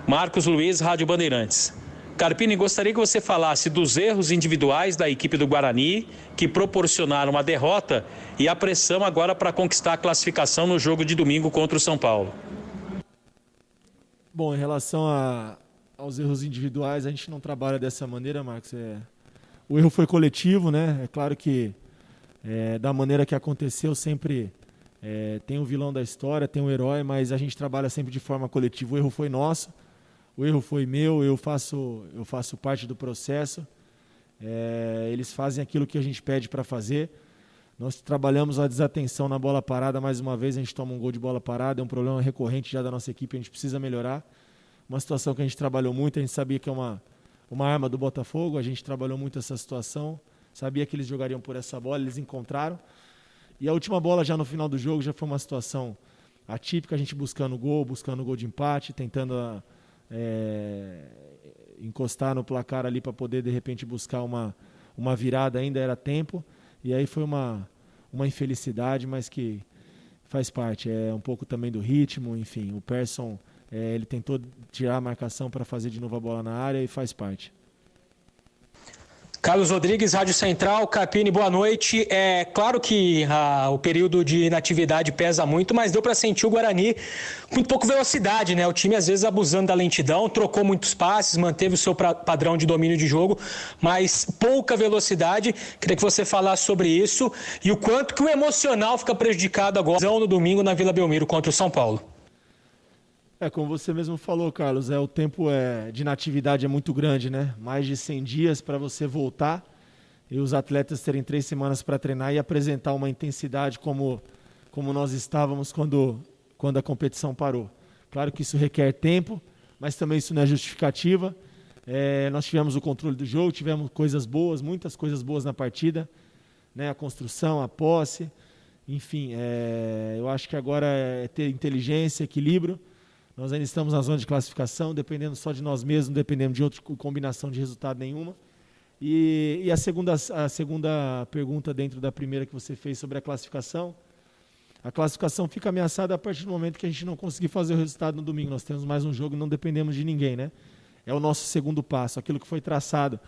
Marcos Luiz, Rádio Bandeirantes. Carpini, gostaria que você falasse dos erros individuais da equipe do Guarani que proporcionaram a derrota e a pressão agora para conquistar a classificação no jogo de domingo contra o São Paulo. Bom, em relação aos erros individuais, a gente não trabalha dessa maneira, Marcos. O erro foi coletivo, né? É claro que da maneira que aconteceu sempre tem o vilão da história, tem o herói, mas a gente trabalha sempre de forma coletiva. O erro foi nosso. O erro foi meu, eu faço parte do processo. Eles fazem aquilo que a gente pede para fazer. Nós trabalhamos a desatenção na bola parada mais uma vez, a gente toma um gol de bola parada, é um problema recorrente já da nossa equipe, a gente precisa melhorar. Uma situação que a gente trabalhou muito, a gente sabia que é uma arma do Botafogo, a gente trabalhou muito essa situação, sabia que eles jogariam por essa bola, eles encontraram. E a última bola já no final do jogo já foi uma situação atípica, a gente buscando o gol de empate, tentando encostar no placar ali para poder de repente buscar uma virada, ainda era tempo, e aí foi uma infelicidade, mas que faz parte, é um pouco também do ritmo, enfim, o Persson ele tentou tirar a marcação para fazer de novo a bola na área e faz parte. Carlos Rodrigues, Rádio Central. Carpini, boa noite. É claro que o período de inatividade pesa muito, mas deu para sentir o Guarani com muito pouco velocidade, né? O time às vezes abusando da lentidão, trocou muitos passes, manteve o seu padrão de domínio de jogo, mas pouca velocidade. Queria que você falasse sobre isso e o quanto que o emocional fica prejudicado agora no domingo na Vila Belmiro contra o São Paulo. Como você mesmo falou, Carlos, o tempo de inatividade é muito grande, né? Mais de 100 dias para você voltar e os atletas terem 3 semanas para treinar e apresentar uma intensidade como nós estávamos quando a competição parou. Claro que isso requer tempo, mas também isso não é justificativa. Nós tivemos o controle do jogo, tivemos coisas boas, muitas coisas boas na partida, né? A construção, a posse, enfim, eu acho que agora é ter inteligência, equilíbrio. Nós ainda estamos na zona de classificação, dependendo só de nós mesmos, não dependendo de outra combinação de resultado nenhuma. E a segunda pergunta dentro da primeira que você fez sobre a classificação fica ameaçada a partir do momento que a gente não conseguir fazer o resultado no domingo. Nós temos mais um jogo e não dependemos de ninguém, né? É o nosso segundo passo, aquilo que foi traçado.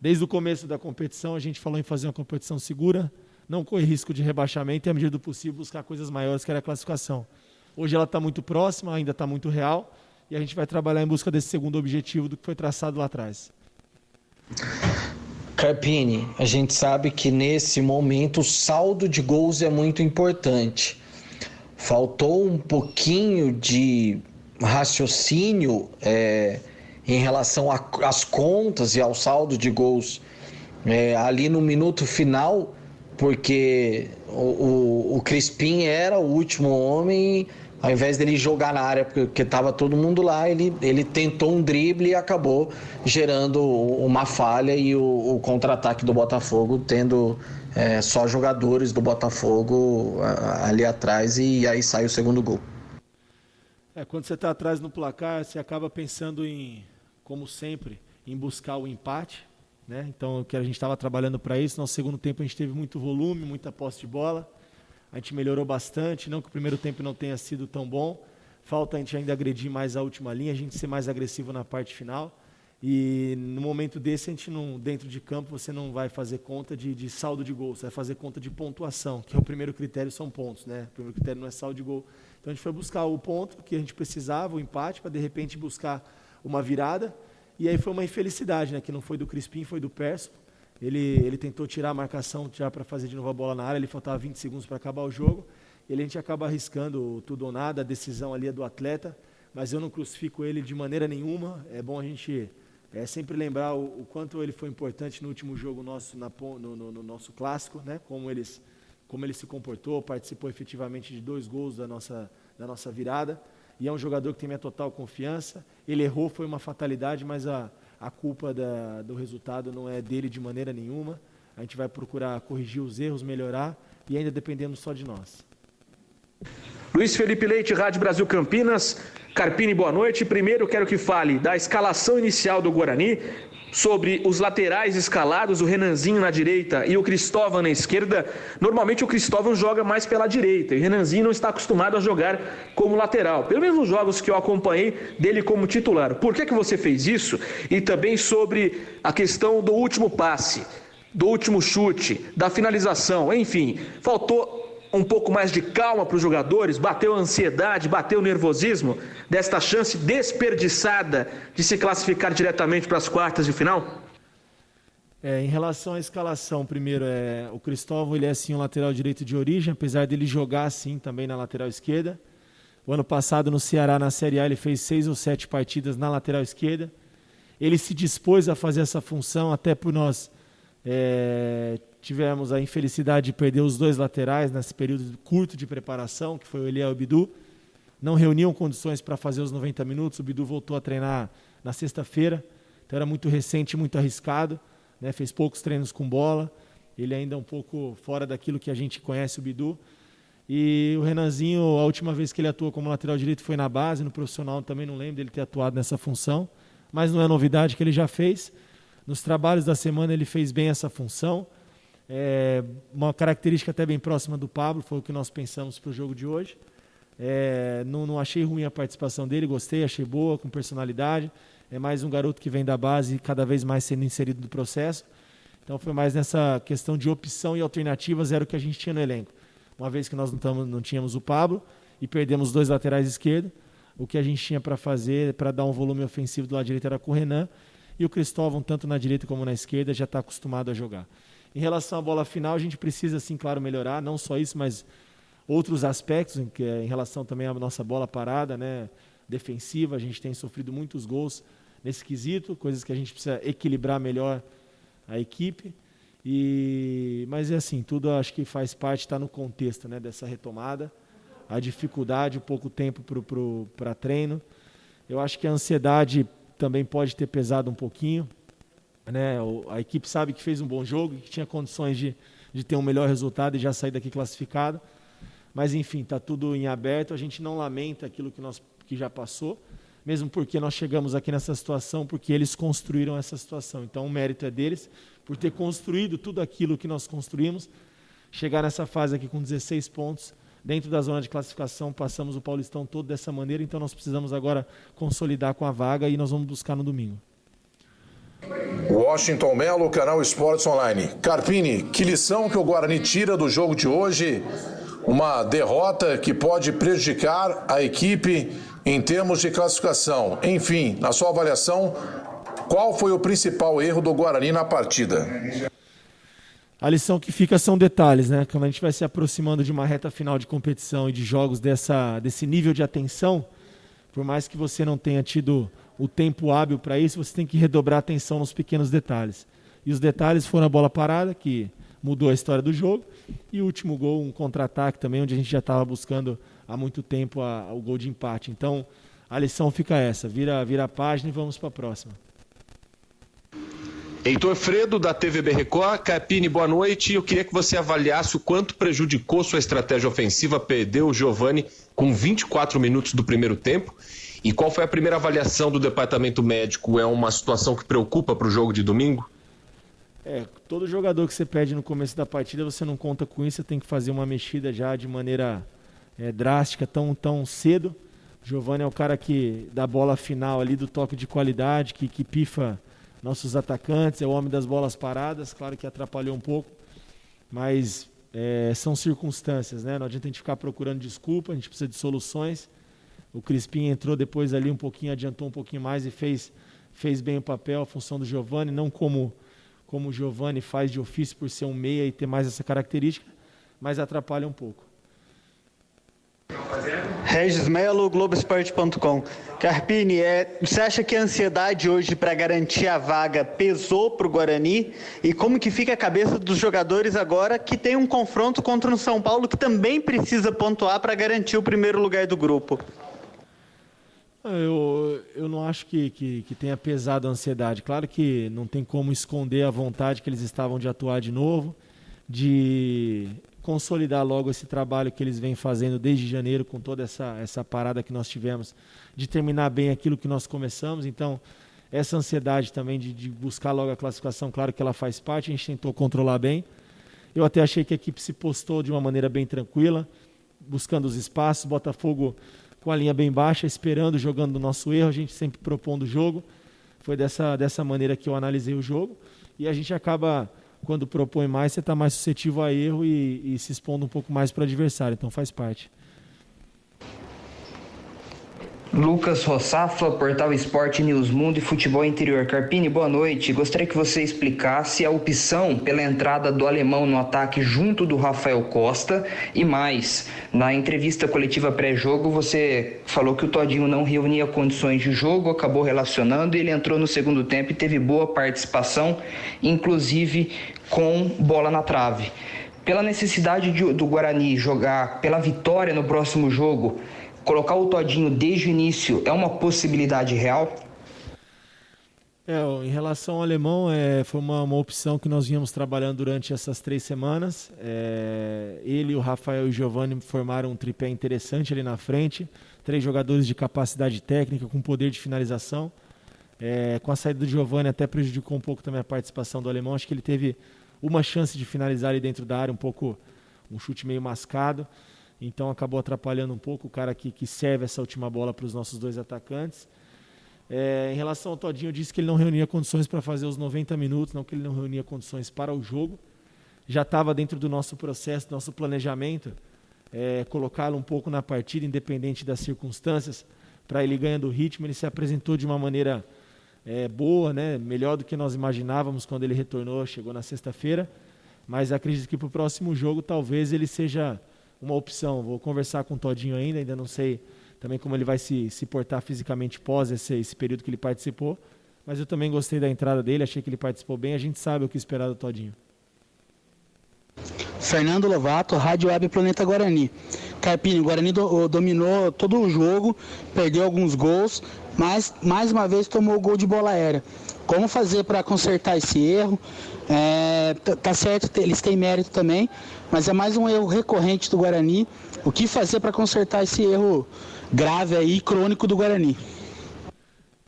Desde o começo da competição, a gente falou em fazer uma competição segura, não correr risco de rebaixamento e, à medida do possível, buscar coisas maiores, que era a classificação. Hoje ela está muito próxima, ainda está muito real, e a gente vai trabalhar em busca desse segundo objetivo do que foi traçado lá atrás. Carpini, a gente sabe que nesse momento o saldo de gols é muito importante. Faltou um pouquinho de raciocínio em relação às contas e ao saldo de gols ali no minuto final, porque o Crispim era o último homem. Ao invés dele jogar na área porque estava todo mundo lá, ele tentou um drible e acabou gerando uma falha e o contra-ataque do Botafogo, tendo só jogadores do Botafogo ali atrás, e aí sai o segundo gol. Quando você está atrás no placar, você acaba pensando como sempre, em buscar o empate, né? Então, que a gente estava trabalhando para isso. No segundo tempo a gente teve muito volume, muita posse de bola. A gente melhorou bastante, não que o primeiro tempo não tenha sido tão bom. Falta a gente ainda agredir mais a última linha, a gente ser mais agressivo na parte final. E no momento desse, a gente não, dentro de campo, você não vai fazer conta de saldo de gol, você vai fazer conta de pontuação, que é o primeiro critério, são pontos, né? O primeiro critério não é saldo de gol. Então a gente foi buscar o ponto que a gente precisava, o empate, para de repente buscar uma virada. E aí foi uma infelicidade, né? Que não foi do Crispim, foi do Persson. Ele tentou tirar a marcação já para fazer de novo a bola na área, ele faltava 20 segundos para acabar o jogo. A gente acaba arriscando tudo ou nada, a decisão ali é do atleta, mas eu não crucifico ele de maneira nenhuma. É bom a gente sempre lembrar o quanto ele foi importante no último jogo nosso, no nosso clássico, né? Como ele se comportou, participou efetivamente de 2 gols da nossa virada. E é um jogador que tem minha total confiança. Ele errou, foi uma fatalidade, mas a culpa do resultado não é dele de maneira nenhuma. A gente vai procurar corrigir os erros, melhorar, e ainda dependendo só de nós. Luiz Felipe Leite, Rádio Brasil Campinas. Carpini, boa noite. Primeiro quero que fale da escalação inicial do Guarani. sobre os laterais escalados, o Renanzinho na direita e o Cristóvão na esquerda. Normalmente o Cristóvão joga mais pela direita e o Renanzinho não está acostumado a jogar como lateral, pelo menos nos jogos que eu acompanhei dele como titular. Por que você fez isso? E também sobre a questão do último passe, do último chute, da finalização, enfim, faltou um pouco mais de calma para os jogadores, bateu a ansiedade, bateu o nervosismo desta chance desperdiçada de se classificar diretamente para as quartas de final? Em relação à escalação, primeiro, o Cristóvão ele é sim um lateral direito de origem, apesar dele jogar assim também na lateral esquerda. O ano passado no Ceará, na Série A, ele fez 6 ou 7 partidas na lateral esquerda. Ele se dispôs a fazer essa função, até por nós tivemos a infelicidade de perder os 2 laterais nesse período curto de preparação, que foi o Eliel e o Bidu. Não reuniam condições para fazer os 90 minutos. O Bidu voltou a treinar na sexta-feira, então era muito recente, muito arriscado, né? Fez poucos treinos com bola. Ele ainda é um pouco fora daquilo que a gente conhece o Bidu. E o Renanzinho, a última vez que ele atuou como lateral direito foi na base, no profissional também não lembro dele ter atuado nessa função, mas não é novidade que ele já fez. Nos trabalhos da semana ele fez bem essa função. Uma característica até bem próxima do Pablo, foi o que nós pensamos para o jogo de hoje. Não achei ruim a participação dele, gostei, achei boa, com personalidade. É mais um garoto que vem da base e cada vez mais sendo inserido no processo. Então foi mais nessa questão de opção e alternativas, era o que a gente tinha no elenco. Uma vez que nós não tínhamos o Pablo e perdemos 2 laterais esquerdos, o que a gente tinha para fazer, para dar um volume ofensivo do lado direito era com o Renan, e o Cristóvão, tanto na direita como na esquerda, já está acostumado a jogar. Em relação à bola final, a gente precisa, sim, claro, melhorar, não só isso, mas outros aspectos, em relação também à nossa bola parada, né, defensiva. A gente tem sofrido muitos gols nesse quesito, coisas que a gente precisa equilibrar melhor a equipe. Mas é assim, tudo acho que faz parte, está no contexto, né, dessa retomada. A dificuldade, o pouco tempo para treino. Eu acho que a ansiedade também pode ter pesado um pouquinho. Né? A equipe sabe que fez um bom jogo, que tinha condições de ter um melhor resultado e já sair daqui classificado. Mas enfim, está tudo em aberto. A gente não lamenta aquilo que já passou, mesmo porque nós chegamos aqui nessa situação, porque eles construíram essa situação. Então o mérito é deles, por ter construído tudo aquilo que nós construímos, chegar nessa fase aqui com 16 pontos, dentro da zona de classificação, passamos o Paulistão todo dessa maneira, então nós precisamos agora consolidar com a vaga e nós vamos buscar no domingo. Washington Melo, Canal Esportes Online. Carpini, que lição que o Guarani tira do jogo de hoje? Uma derrota que pode prejudicar a equipe em termos de classificação. Enfim, na sua avaliação, qual foi o principal erro do Guarani na partida? A lição que fica são detalhes, né? Quando a gente vai se aproximando de uma reta final de competição e de jogos desse nível de atenção, por mais que você não tenha tido o tempo hábil para isso, você tem que redobrar a atenção nos pequenos detalhes. E os detalhes foram a bola parada, que mudou a história do jogo, e o último gol, um contra-ataque também, onde a gente já estava buscando há muito tempo o gol de empate. Então, a lição fica essa, vira a página e vamos para a próxima. Heitor Fredo, da TVB Record. Carpini, boa noite. Eu queria que você avaliasse o quanto prejudicou sua estratégia ofensiva perder o Giovani com 24 minutos do primeiro tempo. E qual foi a primeira avaliação do departamento médico? É uma situação que preocupa para o jogo de domingo? Todo jogador que você perde no começo da partida, você não conta com isso, você tem que fazer uma mexida já de maneira drástica, tão cedo. O Giovani é o cara que dá bola final ali, do toque de qualidade, que pifa nossos atacantes, é o homem das bolas paradas, claro que atrapalhou um pouco, mas são circunstâncias, né? Não adianta a gente ficar procurando desculpa, a gente precisa de soluções. O Crispim entrou depois ali um pouquinho, adiantou um pouquinho mais e fez bem o papel, a função do Giovani, não como o Giovani faz de ofício por ser um meia e ter mais essa característica, mas atrapalha um pouco. Regis Melo, Globoesporte.com. Carpini, você acha que a ansiedade hoje para garantir a vaga pesou para o Guarani? E como que fica a cabeça dos jogadores agora que tem um confronto contra o São Paulo que também precisa pontuar para garantir o primeiro lugar do grupo? Eu não acho que tenha pesado a ansiedade. Claro que não tem como esconder a vontade que eles estavam de atuar de novo, de consolidar logo esse trabalho que eles vêm fazendo desde janeiro, com toda essa parada que nós tivemos, de terminar bem aquilo que nós começamos. Então, essa ansiedade também de buscar logo a classificação, claro que ela faz parte, a gente tentou controlar bem. Eu até achei que a equipe se postou de uma maneira bem tranquila, buscando os espaços, Botafogo com a linha bem baixa, esperando, jogando no nosso erro, a gente sempre propondo o jogo. Foi dessa maneira que eu analisei o jogo. E a gente acaba, quando propõe mais, você está mais suscetível a erro e se expondo um pouco mais para o adversário, então faz parte. Lucas Rossafla, Portal Esporte News Mundo e Futebol Interior. Carpini, boa noite. Gostaria que você explicasse a opção pela entrada do Alemão no ataque junto do Rafael Costa e mais. Na entrevista coletiva pré-jogo, você falou que o Todinho não reunia condições de jogo, acabou relacionando e ele entrou no segundo tempo e teve boa participação, inclusive com bola na trave. Pela necessidade do Guarani jogar pela vitória no próximo jogo, colocar o Todinho desde o início é uma possibilidade real? Em relação ao Alemão, foi uma opção que nós vínhamos trabalhando durante essas 3 semanas. Ele, o Rafael e o Giovani formaram um tripé interessante ali na frente. 3 jogadores de capacidade técnica, com poder de finalização. Com a saída do Giovani até prejudicou um pouco também a participação do Alemão. Acho que ele teve uma chance de finalizar ali dentro da área, um chute meio mascado. Então acabou atrapalhando um pouco o cara que serve essa última bola para os nossos 2 atacantes. Em relação ao Todinho, eu disse que ele não reunia condições para fazer os 90 minutos, não que ele não reunia condições para o jogo. Já estava dentro do nosso processo, do nosso planejamento, colocá-lo um pouco na partida, independente das circunstâncias, para ele ganhando ritmo. Ele se apresentou de uma maneira boa, né? Melhor do que nós imaginávamos quando ele retornou, chegou na sexta-feira. Mas acredito que para o próximo jogo talvez ele seja uma opção. Vou conversar com o Todinho ainda não sei também como ele vai se portar fisicamente pós esse período que ele participou, mas eu também gostei da entrada dele, achei que ele participou bem, a gente sabe o que esperar do Todinho. Fernando Lovato, Rádio Web Planeta Guarani. Carpini, o Guarani dominou todo o jogo, perdeu alguns gols, mas mais uma vez tomou o gol de bola aérea. Como fazer para consertar esse erro? Tá certo, eles têm mérito também, mas é mais um erro recorrente do Guarani. O que fazer para consertar esse erro grave aí, crônico do Guarani?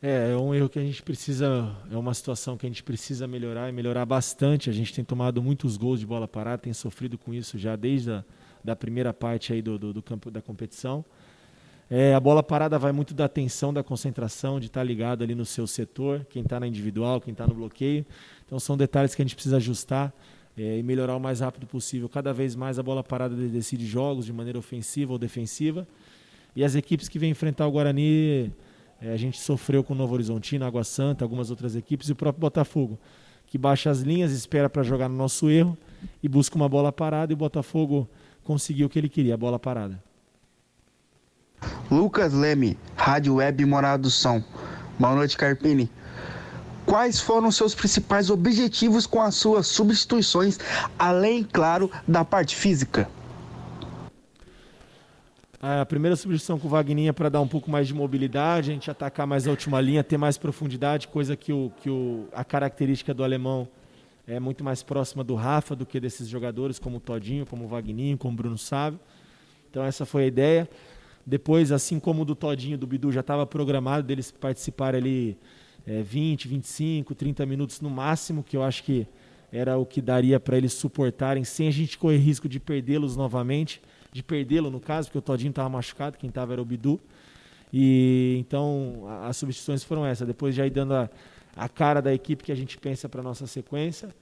É um erro que a gente precisa, é uma situação que a gente precisa melhorar e melhorar bastante. A gente tem tomado muitos gols de bola parada, tem sofrido com isso já desde da primeira parte aí do campo da competição. A bola parada vai muito da atenção, da concentração, de estar ligado ali no seu setor, quem está na individual, quem está no bloqueio. Então são detalhes que a gente precisa ajustar e melhorar o mais rápido possível. Cada vez mais a bola parada decide jogos de maneira ofensiva ou defensiva. E as equipes que vêm enfrentar o Guarani, a gente sofreu com o Novo Horizontino, Água Santa, algumas outras equipes, e o próprio Botafogo, que baixa as linhas, espera para jogar no nosso erro e busca uma bola parada, e o Botafogo conseguiu o que ele queria, a bola parada. Lucas Leme, Rádio Web Morada do São. Boa noite, Carpini. Quais foram os seus principais objetivos com as suas substituições, além, claro, da parte física? A primeira substituição com o Wagninho é para dar um pouco mais de mobilidade, a gente atacar mais a última linha, ter mais profundidade, coisa que a característica do alemão é muito mais próxima do Rafa do que desses jogadores, como o Todinho, como o Wagninho, como o Bruno Sávio. Então essa foi a ideia. Depois, assim como o do Todinho e do Bidu, já estava programado deles participarem ali 20, 25, 30 minutos no máximo, que eu acho que era o que daria para eles suportarem, sem a gente correr risco de perdê-los novamente, de perdê-lo no caso, porque o Todinho estava machucado, quem estava era o Bidu. E então as substituições foram essas, depois já ir dando a cara da equipe que a gente pensa para a nossa sequência.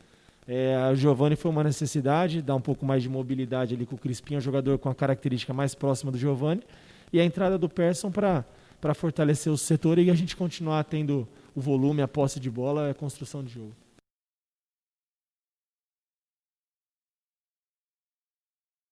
A Giovani foi uma necessidade, dar um pouco mais de mobilidade ali com o Crispim, um jogador com a característica mais próxima do Giovani, e a entrada do Persson para fortalecer o setor e a gente continuar tendo o volume, a posse de bola e a construção de jogo.